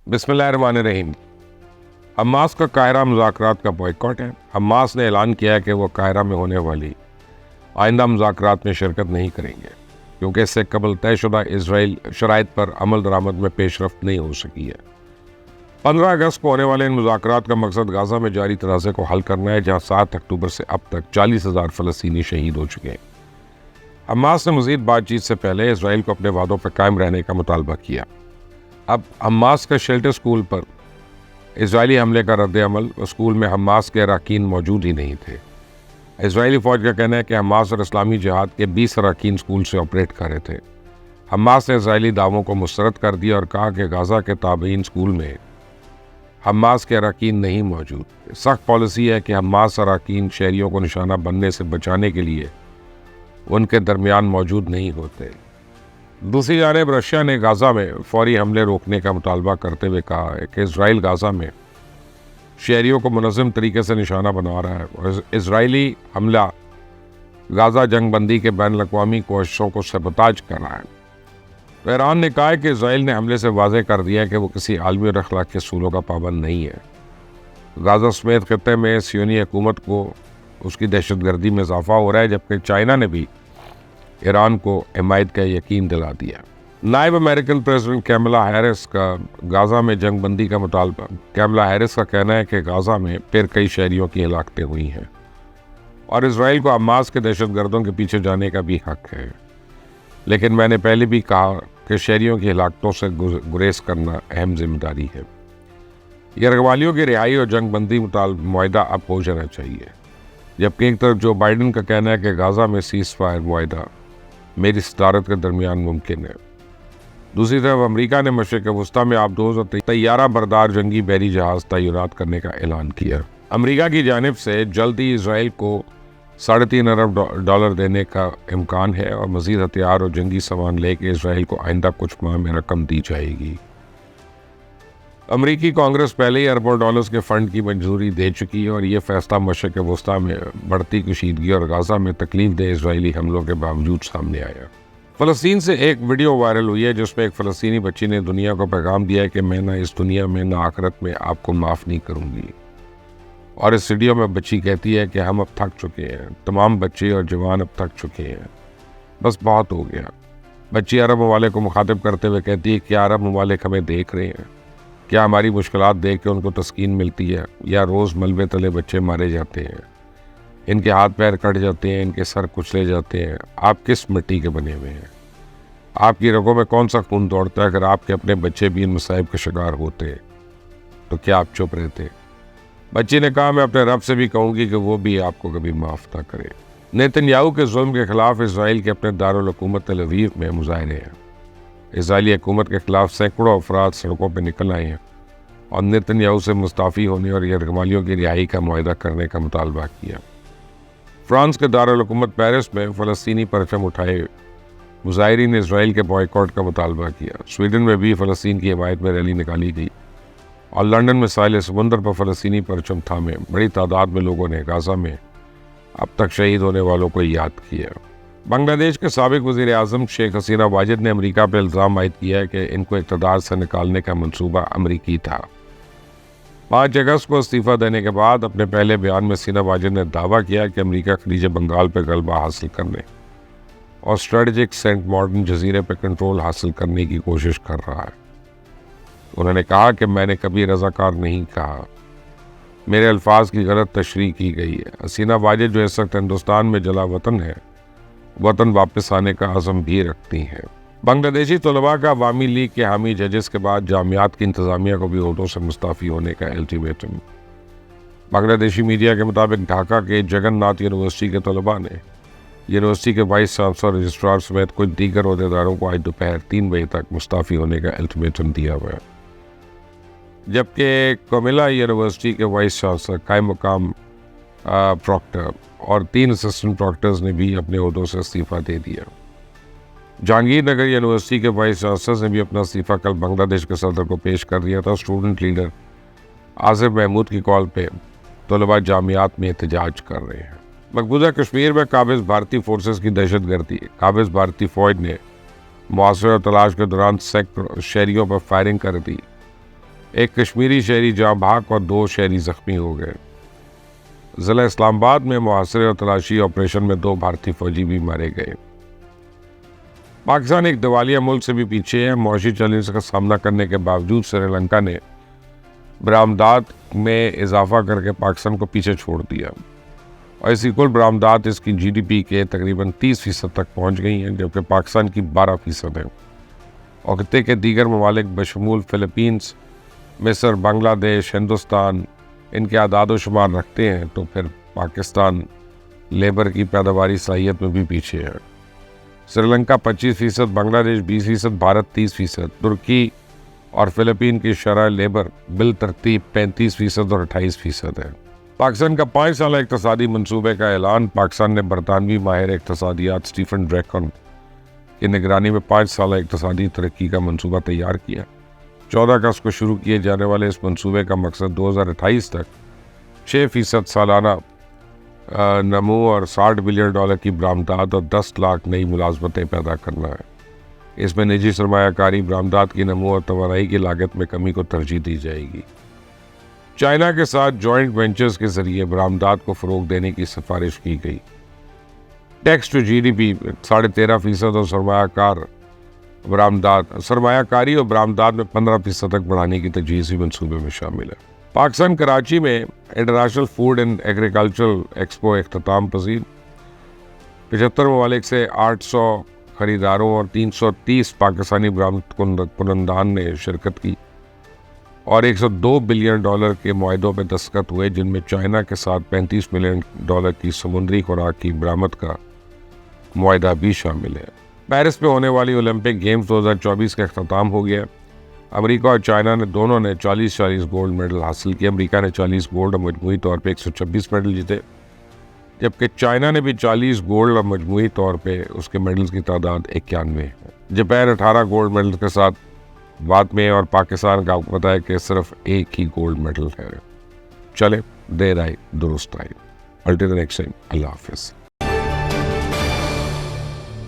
بسم اللہ الرحمن الرحیم۔ حماس کا قاہرہ مذاکرات کا بائیکاٹ ہے۔ حماس نے اعلان کیا ہے کہ وہ قاہرہ میں ہونے والی آئندہ مذاکرات میں شرکت نہیں کریں گے کیونکہ اس سے قبل طے شدہ اسرائیل شرائط پر عمل درآمد میں پیش رفت نہیں ہو سکی ہے۔ 15 اگست کو ہونے والے ان مذاکرات کا مقصد غزہ میں جاری تنازع کو حل کرنا ہے، جہاں 7 اکتوبر سے اب تک 40,000 فلسطینی شہید ہو چکے ہیں۔ حماس نے مزید بات چیت سے پہلے اسرائیل کو اپنے وعدوں پر قائم رہنے کا مطالبہ کیا۔ اب حماس کا شیلٹر اسکول پر اسرائیلی حملے کا رد عمل، اسکول میں حماس کے اراکین موجود ہی نہیں تھے۔ اسرائیلی فوج کا کہنا ہے کہ حماس اور اسلامی جہاد کے 20 اراکین اسکول سے آپریٹ کر رہے تھے۔ حماس نے اسرائیلی دعووں کو مسترد کر دیا اور کہا کہ غزہ کے تابعین اسکول میں حماس کے اراکین نہیں موجود۔ سخت پالیسی ہے کہ حماس اراکین شہریوں کو نشانہ بننے سے بچانے کے لیے ان کے درمیان موجود نہیں ہوتے۔ دوسری جانب رشیا نے غزہ میں فوری حملے روکنے کا مطالبہ کرتے ہوئے کہا ہے کہ اسرائیل غزہ میں شہریوں کو منظم طریقے سے نشانہ بنا رہا ہے اور اسرائیلی حملہ غزہ جنگ بندی کے بین الاقوامی کوششوں کو سبوتاژ کر رہا ہے۔ ایران نے کہا ہے کہ اسرائیل نے حملے سے واضح کر دیا ہے کہ وہ کسی عالمی اور اخلاقی اصولوں کا پابند نہیں ہے۔ غزہ سمیت خطے میں صہیونی حکومت کو اس کی دہشت گردی میں اضافہ ہو رہا ہے، جبکہ چائنا نے بھی ایران کو حمایت کا یقین دلا دیا۔ نائب امریکن پریزیڈنٹ کیملا ہیرس کا غزہ میں جنگ بندی کا مطالبہ۔ کیملا ہیرس کا کہنا ہے کہ غزہ میں پھر کئی شہریوں کی ہلاکتیں ہوئی ہیں اور اسرائیل کو حماس کے دہشت گردوں کے پیچھے جانے کا بھی حق ہے، لیکن میں نے پہلے بھی کہا کہ شہریوں کی ہلاکتوں سے گریز کرنا اہم ذمہ داری ہے۔ یرغمالیوں کی رہائی اور جنگ بندی معاہدہ اب ہو جانا چاہیے، جبکہ ایک طرف جو بائیڈن کا کہنا ہے کہ غزہ میں سیز فائر معاہدہ میری صدارت کے درمیان ممکن ہے۔ دوسری طرف امریکہ نے مشرق وسطیٰ میں آبدوز اور طیارہ بردار جنگی بحری جہاز تعینات کرنے کا اعلان کیا۔ امریکہ کی جانب سے جلد ہی اسرائیل کو $3.5 ارب دینے کا امکان ہے اور مزید ہتھیار اور جنگی سامان لے کے اسرائیل کو آئندہ کچھ ماہ میں رقم دی جائے گی۔ امریکی کانگریس پہلے ہی اربوں ڈالرز کے فنڈ کی منظوری دے چکی ہے اور یہ فیصلہ مشرق وسطیٰ میں بڑھتی کشیدگی اور غزہ میں تکلیف دہ اسرائیلی حملوں کے باوجود سامنے آیا۔ فلسطین سے ایک ویڈیو وائرل ہوئی ہے جس میں ایک فلسطینی بچی نے دنیا کو پیغام دیا ہے کہ میں نہ اس دنیا میں نہ آخرت میں آپ کو معاف نہیں کروں گی، اور اس ویڈیو میں بچی کہتی ہے کہ ہم اب تھک چکے ہیں، تمام بچے اور جوان اب تھک چکے ہیں، بس بہت ہو گیا۔ بچی عرب ممالک کو مخاطب کرتے ہوئے کہتی ہے کہ عرب ممالک ہمیں دیکھ رہے ہیں، کیا ہماری مشکلات دیکھ کے ان کو تسکین ملتی ہے، یا روز ملبے تلے بچے مارے جاتے ہیں، ان کے ہاتھ پیر کٹ جاتے ہیں، ان کے سر کچلے جاتے ہیں۔ آپ کس مٹی کے بنے ہوئے ہیں؟ آپ کی رگوں میں کون سا خون دوڑتا ہے؟ اگر آپ کے اپنے بچے بھی ان مصائب کے شکار ہوتے تو کیا آپ چپ رہتے؟ بچی نے کہا میں اپنے رب سے بھی کہوں گی کہ وہ بھی آپ کو کبھی معاف نہ کرے۔ نیتن یاہو کے ظلم کے خلاف اسرائیل کے اپنے دارالحکومت تل ابیب میں مظاہرے ہیں۔ اسرائیلی حکومت کے خلاف سینکڑوں افراد سڑکوں پہ نکل آئے ہیں اور نیتن یاہو سے مستعفی ہونے اور یرغمالیوں کی رہائی کا معاہدہ کرنے کا مطالبہ کیا۔ فرانس کے دارالحکومت پیرس میں فلسطینی پرچم اٹھائے مظاہرین نے اسرائیل کے بائیکاٹ کا مطالبہ کیا۔ سویڈن میں بھی فلسطین کی حمایت میں ریلی نکالی گئی اور لندن میں ساحل سمندر پر فلسطینی پرچم تھامے بڑی تعداد میں لوگوں نے غزہ میں اب تک شہید ہونے والوں کو یاد کیا۔ بنگلہ دیش کے سابق وزیر اعظم شیخ حسینہ واجد نے امریکہ پہ الزام عائد کیا ہے کہ ان کو اقتدار سے نکالنے کا منصوبہ امریکی تھا۔ 5 اگست کو استعفیٰ دینے کے بعد اپنے پہلے بیان میں حسینہ واجد نے دعویٰ کیا کہ امریکہ خلیج بنگال پہ غلبہ حاصل کرنے اور اسٹریٹجک سینٹ مارٹن جزیرے پہ کنٹرول حاصل کرنے کی کوشش کر رہا ہے۔ انہوں نے کہا کہ میں نے کبھی رضاکار نہیں کہا، میرے الفاظ کی غلط تشریح کی گئی ہے۔ حسینہ واجد جو اس وقت ہندوستان میں جلا وطن ہے، وطن واپس آنے کا عزم بھی رکھتی ہیں۔ بنگلہ دیشی طلباء کا عوامی لیگ کے حامی ججز کے بعد جامعات کی انتظامیہ کو بھی عہدوں سے مستعفی ہونے کا الٹیمیٹم۔ بنگلہ دیشی میڈیا کے مطابق ڈھاکہ کے جگن ناتھ یونیورسٹی کے طلباء نے یونیورسٹی کے وائس چانسلر رجسٹرار سمیت کچھ دیگر عہدیداروں کو آج دوپہر 3 بجے تک مستعفی ہونے کا الٹیمیٹم دیا ہوا ہے، جبکہ کومیلا یونیورسٹی کے وائس چانسلر قائم مقام پروکٹر اور 3 اسسٹنٹ پروکٹرز نے بھی اپنے عہدوں سے استعفیٰ دے دیا۔ جہانگیر نگر یونیورسٹی کے وائس چانسلر نے بھی اپنا استعفیٰ کل بنگلہ دیش کے صدر کو پیش کر دیا تھا۔ اسٹوڈنٹ لیڈر آصف محمود کی کال پہ طلباء جامعات میں احتجاج کر رہے ہیں۔ مقبوضہ کشمیر میں قابض بھارتی فورسز کی دہشت گردی۔ قابض بھارتی فوج نے محاصرے اور تلاش کے دوران سینکڑوں شہریوں پر فائرنگ کر دی ایک کشمیری شہری جاں بحق اور 2 شہری زخمی ہو گئے۔ ضلع اسلام آباد میں محاصرے اور تلاشی آپریشن میں 2 بھارتی فوجی بھی مارے گئے۔ پاکستان ایک دیوالیہ ملک سے بھی پیچھے ہے۔ معاشی چیلنج کا سامنا کرنے کے باوجود سری لنکا نے برآمدات میں اضافہ کر کے پاکستان کو پیچھے چھوڑ دیا اور اسی کل برآمدات اس کی جی ڈی پی کے تقریباً 30% تک پہنچ گئی ہیں، جبکہ پاکستان کی 12% ہے۔ اور خطے کے دیگر ممالک بشمول فلپینز، مصر، بنگلہ دیش، ہندوستان ان کے اعداد و شمار رکھتے ہیں تو پھر پاکستان لیبر کی پیداواری صلاحیت میں بھی پیچھے ہے۔ سری لنکا 25%، بنگلہ دیش 20%، بھارت 30%، ترکی اور فلپین کی شرح لیبر بالترتیب 35% اور 28% ہے۔ پاکستان کا 5 سالہ اقتصادی منصوبے کا اعلان۔ پاکستان نے برطانوی ماہر اقتصادیات سٹیفن ڈریکن کی نگرانی میں 5 سالہ اقتصادی ترقی کا منصوبہ تیار کیا۔ 14 اگست کو شروع کیے جانے والے اس منصوبے کا مقصد 2028 تک 6% سالانہ نمو اور $60 بلین کی برآمدات اور 10 لاکھ نئی ملازمتیں پیدا کرنا ہے۔ اس میں نجی سرمایہ کاری، برآمدات کی نمو اور توانائی کی لاگت میں کمی کو ترجیح دی جائے گی۔ چائنا کے ساتھ جوائنٹ وینچرز کے ذریعے برآمدات کو فروغ دینے کی سفارش کی گئی۔ Tax to G D P 13.5% اور سرمایہ کاری اور برآمدات میں 15% تک بڑھانے کی تجویزی منصوبے میں شامل ہے۔ پاکستان کراچی میں international food and agricultural expo اختتام پذیر۔ 75 ممالک سے 800 خریداروں اور 330 پاکستانی برآمد کنندگان نے شرکت کی اور $102 بلین کے معاہدوں پہ دستخط ہوئے، جن میں چائنا کے ساتھ $35 ملین کی سمندری خوراک کی برآمد کا معاہدہ بھی شامل ہے۔ پیرس میں ہونے والی اولمپک گیمز 2024 کا اختتام ہو گیا۔ امریکہ اور چائنا نے دونوں نے 40 گولڈ میڈل حاصل کیے۔ امریکہ نے 40 گولڈ اور مجموعی طور پہ 126 میڈل جیتے، جبکہ چائنا نے بھی 40 گولڈ اور مجموعی طور پہ اس کے میڈلز کی تعداد 91 ہے۔ جاپان 18 گولڈ میڈل کے ساتھ بعد میں، اور پاکستان کا آپ کو پتا ہے کہ صرف 1 ہی گولڈ میڈل ہے۔ چلے دیر آئی درست آئی۔ الٹی نیکسٹ ٹائم، اللہ حافظ۔